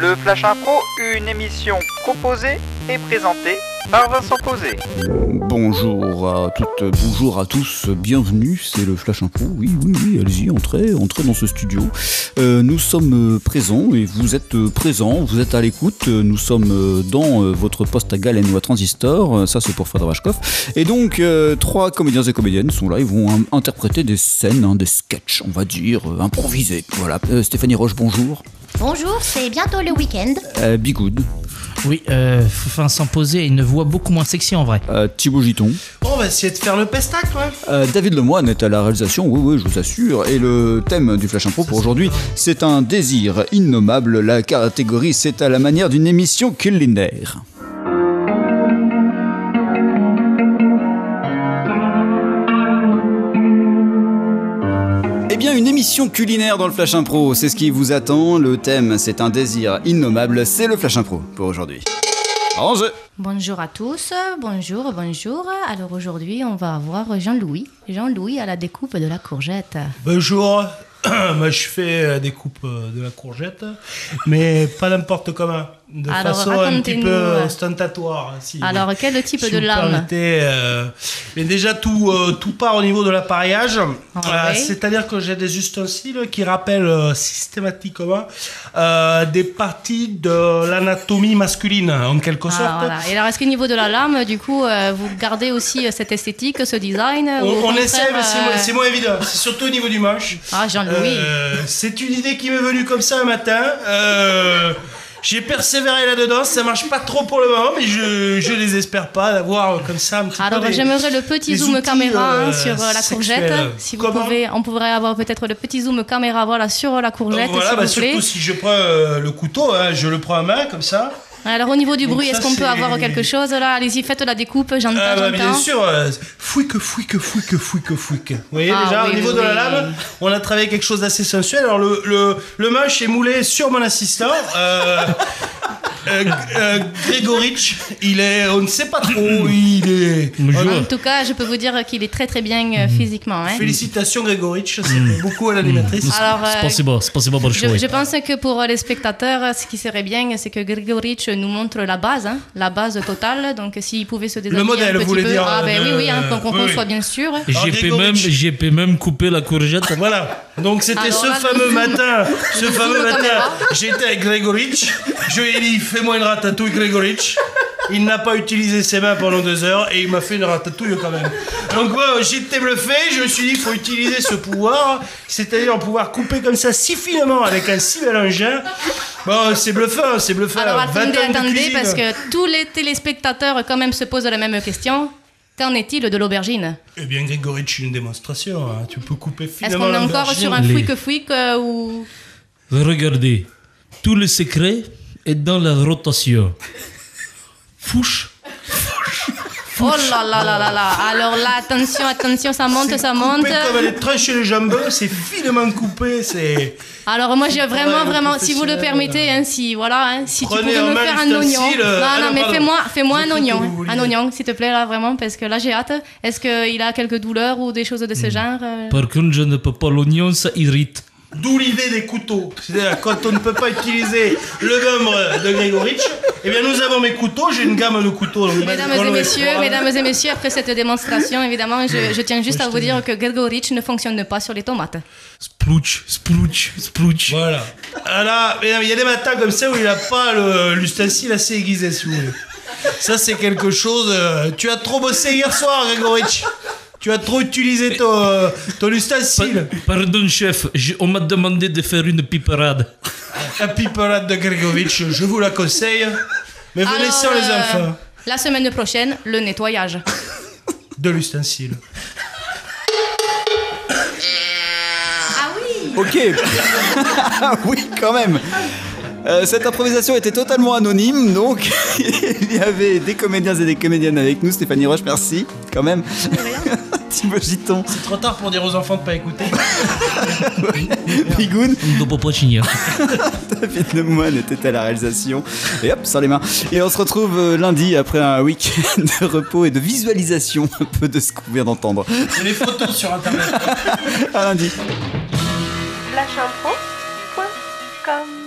Le Flash Impro, une émission proposée et présentée par Vincent Posé. Bonjour à toutes, bonjour à tous, bienvenue, c'est le Flash Impro, oui, allez-y, entrez dans ce studio. Nous sommes présents et vous êtes présents, vous êtes à l'écoute, nous sommes dans votre poste à galène ou à transistor, ça c'est pour Fred Rajkov. Et donc, 3 comédiens et comédiennes sont là, ils vont interpréter des scènes, des sketchs, on va dire, improvisés. Voilà, Stéphanie Roche, bonjour. Bonjour, c'est bientôt le week-end. Be Good. Oui, Vincent Posé a une voix beaucoup moins sexy en vrai. Thibaut Giton. On va essayer de faire le pestac, ouais. David Lemoine est à la réalisation, oui, je vous assure. Et le thème du Flash Impro pour aujourd'hui, c'est un désir innommable. La catégorie, c'est à la manière d'une émission culinaire. Eh bien, une émission culinaire dans le Flash Impro, c'est ce qui vous attend. Le thème, c'est un désir innommable. C'est le Flash Impro pour aujourd'hui. En jeu. Bonjour à tous, bonjour. Alors aujourd'hui, on va avoir Jean-Louis à la découpe de la courgette. Bonjour. Moi, je fais des coupes de la courgette, mais pas n'importe comment. De Alors, façon un petit peu ostentatoire. Alors, quel type de lame? Mais déjà, tout part au niveau de l'appareillage. Oui. C'est-à-dire que j'ai des ustensiles qui rappellent systématiquement des parties de l'anatomie masculine, en quelque sorte. Voilà. Et alors, est-ce qu'au niveau de la lame, du coup, vous gardez aussi cette esthétique, ce design? On essaie, mais c'est moins évident. C'est surtout au niveau du manche. Ah, Jean-Louis. C'est une idée qui m'est venue comme ça un matin. J'ai persévéré là-dedans, ça marche pas trop pour le moment, mais je les espère pas d'avoir comme ça un petit peu. Alors j'aimerais le petit zoom outils, caméra sur la courgette. sexuels. Si vous pouvez, on pourrait avoir peut-être le petit zoom caméra sur la courgette, voilà, s'il vous plaît. surtout si je prends le couteau, je le prends à main comme ça. Alors au niveau du Donc bruit, ça, est-ce qu'on peut avoir quelque chose là? Allez-y, faites la découpe, j'entends. Bien sûr, fouique. Vous voyez déjà, au niveau de la lame, on a travaillé quelque chose d'assez sensuel. Alors le manche est moulé sur mon assistant. Grégorich, on ne sait pas trop où il est. En tout cas, je peux vous dire qu'il est très très bien physiquement. Félicitations Grégorich, ça fait beaucoup à l'animatrice. Alors, c'est possible pour le choix. Je pense que pour les spectateurs, ce qui serait bien, c'est que Grégorich nous montre la base totale. Donc, s'il pouvait se déshabiller le modèle, un petit vous voulez peu. dire Oui, pour qu'on soit bien sûr. J'ai pu même couper la courgette. Voilà. Donc c'était Alors ce là, fameux matin, caméra. j'étais avec Grégorich, je lui ai dit fais-moi une ratatouille Grégorich. Il n'a pas utilisé ses mains pendant 2 heures et il m'a fait une ratatouille quand même. Donc moi j'étais bluffé, je me suis dit il faut utiliser ce pouvoir, c'est-à-dire pouvoir couper comme ça si finement avec un si bel engin. Bon, c'est bluffant. Alors 20 ans de attendez, cuisine. parce que tous les téléspectateurs quand même se posent la même question. Qu'en est-il de l'aubergine? Eh bien Grégorich, une démonstration, tu peux couper Est-ce finement qu'on est encore l'aubergine. sur un fouique ou... Regardez, tout le secret est dans la rotation. Fouche. Oh là. Alors là, attention, ça monte. Coupé comme elle est tranchée le jambon, c'est finement coupé, c'est... Alors moi j'ai vraiment, Ouais, si vous le permettez, si tu Prenez pouvais en me main faire un l'ustensile, oignon. Non, mais fais-moi un oignon. que vous Un voulez. oignon, s'il te plaît, là, vraiment, parce que là j'ai hâte. Est-ce qu'il a quelques douleurs ou des choses de ce genre? Par contre, je ne peux pas l'oignon, ça irrite. D'où l'idée des couteaux. C'est-à-dire quand on ne peut pas utiliser le membre de Grégorich, eh bien nous avons mes couteaux, j'ai une gamme de couteaux. Donc Mesdames et messieurs, après cette démonstration, évidemment, je tiens juste à vous dire que Grégorich ne fonctionne pas sur les tomates. Splouch. Voilà. Alors, il y a des matins comme ça où il n'a pas l'ustensile assez aiguisé, si vous voulez. Ça, c'est quelque chose... tu as trop bossé hier soir, Grégorich. Tu as trop utilisé ton ustensile. Pardon, chef, on m'a demandé de faire une piperade. La piperade de Grégorich, je vous la conseille. Mais venez Alors, sans les enfants. La semaine prochaine, le nettoyage. De l'ustensile. Ah oui. Ok. Oui, quand même. Cette improvisation était totalement anonyme, donc il y avait des comédiens et des comédiennes avec nous. Stéphanie Roche, merci, quand même. Thibaut Giton. C'est trop tard pour dire aux enfants de pas écouter. Bigoun. David David Lemoine était à la réalisation. Et hop, sans les mains. Et on se retrouve lundi après un week-end de repos et de visualisation un peu de ce qu'on vient d'entendre. Il y a les photos sur internet. À lundi. Flashinfo.com